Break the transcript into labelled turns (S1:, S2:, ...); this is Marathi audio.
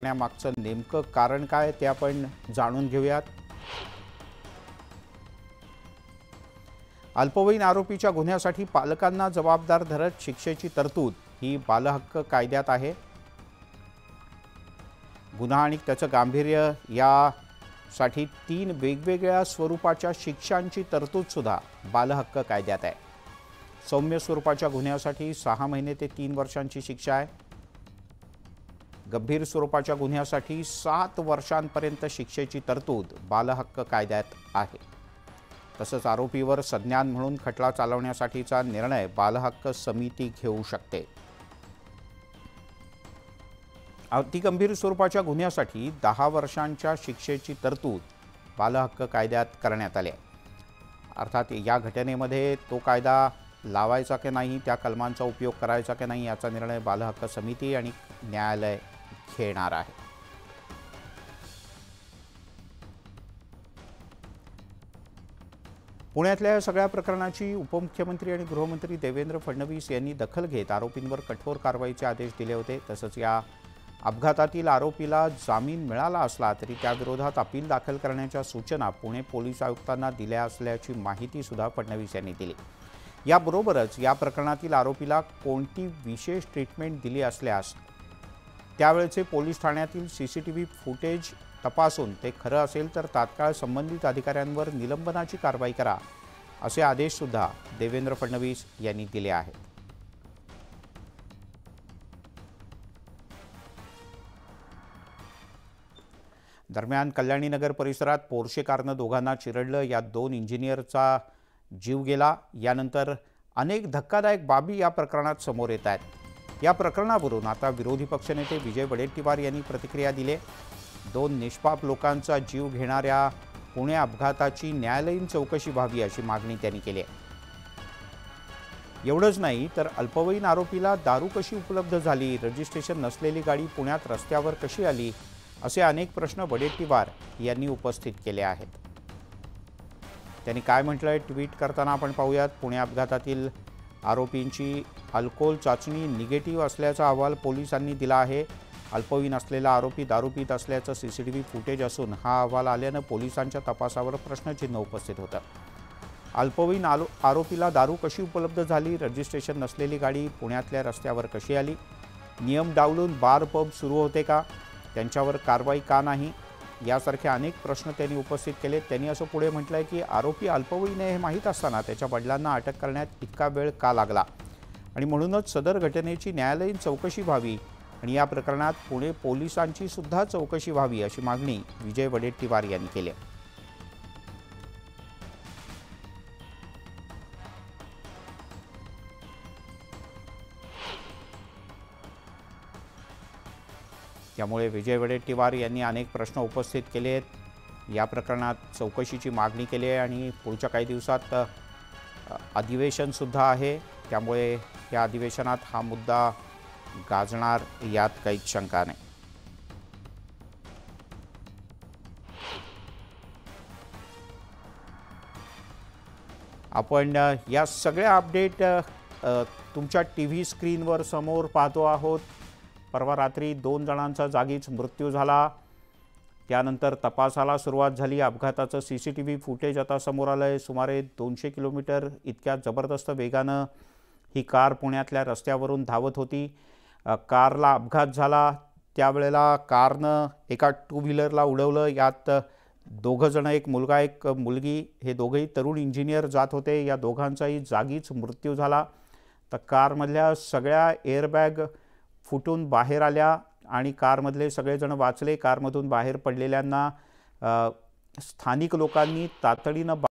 S1: करण्यामागचं नेमकं कारण काय ते आपण जाणून घेऊयात। अल्पवयीन आरोपीच्या गुन्ह्यासाठी पालकांना जबाबदार धरत शिक्षेची तरतूद ही बालहक्क कायद्यात आहे। गुन्हा आणि त्याचं गांभीर्य यासाठी 3 वेगवेगळ्या स्वरूपाच्या शिक्षांची तरतूद सुद्धा बालहक्क कायद्यात आहे। सौम्य स्वरूपाच्या गुन्ह्यासाठी 6 महिने ते 3 वर्षांची शिक्षा आहे। गंभीर स्वरूपाच्या गुन्ह्यासाठी 7 वर्षांपर्यंत शिक्षेची तरतूद बालहक्क कायद्यात आहे। तसंच आरोपीवर संज्ञान म्हणून खटला चालवण्यासाठीचा निर्णय बालहक्क समिती घेऊ शकते। अतिगंभीर स्वरूपाच्या गुन्ह्यासाठी 10 वर्षांच्या शिक्षेची तरतूद बालहक्क कायद्यात करण्यात आली आहे। अर्थात या घटनेमध्ये तो कायदा लावायचा की नाही, त्या कलमांचा उपयोग करायचा की नाही याचा निर्णय बालहक्क समिती आणि न्यायालय घेणार आहे। पुण्यातल्या या सगळ्या प्रकरणाची उपमुख्यमंत्री आणि गृहमंत्री देवेंद्र फडणवीस यांनी दखल घेत आरोपींवर कठोर कारवाईचे आदेश दिले होते। तसंच या अपघातातील आरोपीला जामीन मिळाला असला तरी त्याविरोधात अपील दाखल करण्याच्या सूचना पुणे पोलीस आयुक्तांना दिल्या असल्याची माहिती सुद्धा फडणवीस यांनी दिली। याबरोबरच या प्रकरणातील आरोपीला कोणती विशेष ट्रीटमेंट दिली असल्यास त्यावेळचे पोलीस ठाण्यातील सीसीटीव्ही फुटेज तपासून ते खरं असेल तर तात्काळ संबंधित अधिकाऱ्यांवर निलंबनाची कारवाई करा असे आदेश सुद्धा देवेंद्र फडणवीस यांनी दिले आहेत। दरम्यान कल्याणीनगर परिसरात पोर्शे कारनं दोघांना चिरडलं। या 2 इंजिनियरचा जीव गेला। यानंतर अनेक धक्कादायक बाबी या प्रकरणात समोर येत आहेत। या प्रकरणावरून आता विरोधी पक्षनेते विजय वडेट्टीवार यांनी प्रतिक्रिया दिली। 2 निष्पाप लोकांचा जीव घेणाऱ्या पुणे अपघाताची न्यायालयीन चौकशी व्हावी अशी मागणी त्यांनी केली आहे। एवढंच नाही तर अल्पवयीन आरोपीला दारू कशी उपलब्ध झाली, रजिस्ट्रेशन नसलेली गाडी पुण्यात रस्त्यावर कशी आली, असे अनेक प्रश्न वडेट्टीवार यांनी उपस्थित केले आहेत। त्यांनी काय म्हटलंय ट्विट करताना आपण पाहूयात। पुणे अपघातातील आरोपींची अल्कोहोल चाचणी निगेटिव्ह असल्याचा अहवाल पोलिसांनी दिला आहे। अल्पवयीन असलेला आरोपी दारू पीत असल्याचं सीसीटीव्ही फुटेज असून हा अहवाल आल्यानं पोलिसांच्या तपासावर प्रश्नचिन्ह उपस्थित होतं। अल्पवयीन आरोपीला दारू कशी उपलब्ध झाली, रजिस्ट्रेशन नसलेली गाडी पुण्यातल्या रस्त्यावर कशी आली, नियम डावलून बार पब सुरू होते का, त्यांच्यावर कारवाई का नाही, यासारखे अनेक प्रश्न त्यांनी उपस्थित केले। त्यांनी असं पुढे म्हटलंय की आरोपी अल्पवयीन हे माहीत असताना त्याच्या वडिलांना अटक करण्यात इतका वेळ का लागला आणि म्हणूनच सदर घटनेची न्यायालयीन चौकशी व्हावी आणि या प्रकरणात पुणे पोलिसांची सुद्धा चौकशी व्हावी अशी मागणी विजय वडेट्टीवार यांनी केली आहे। त्यामुळे विजय वडेट्टीवार यांनी अनेक प्रश्न उपस्थित केले आहेत। या प्रकरणात चौकशीची मागणी केली आहे आणि पुढच्या काही दिवसात अधिवेशन सुद्धा आहे। त्यामुळे या अधिवेशनात हा मुद्दा गाजणार यात काहीच शंका नाही। आपण या सगळ्या अपडेट तुमच्या टीव्ही स्क्रीनवर समोर पाहतो आहोत। परवा रात्री 2 जणांचा जागीच मृत्यू झाला। त्यानंतर तपासाला सुरुवात झाली। अपघाताचं सीसीटीव्ही फुटेज आता समोर आलंय। सुमारे 200 किलोमीटर इतक्या जबरदस्त वेगानं ही कार पुण्यातल्या रस्त्यावरून धावत होती। कारला अपघात झाला त्यावेळेला कारनं एका 2 व्हीलरला उडवलं। यात 2 जण, एक मुलगा एक मुलगी, हे दोघेही तरुण इंजिनियर जात होते। या दोघांचाही जागीच मृत्यू झाला। तर कारमधल्या सगळ्या एअरबॅग फुटून बाहेर आल्या आणि कारमधले सगळेजण वाचले। कारमधून बाहेर पडलेल्यांना स्थानिक लोकांनी तातडीनं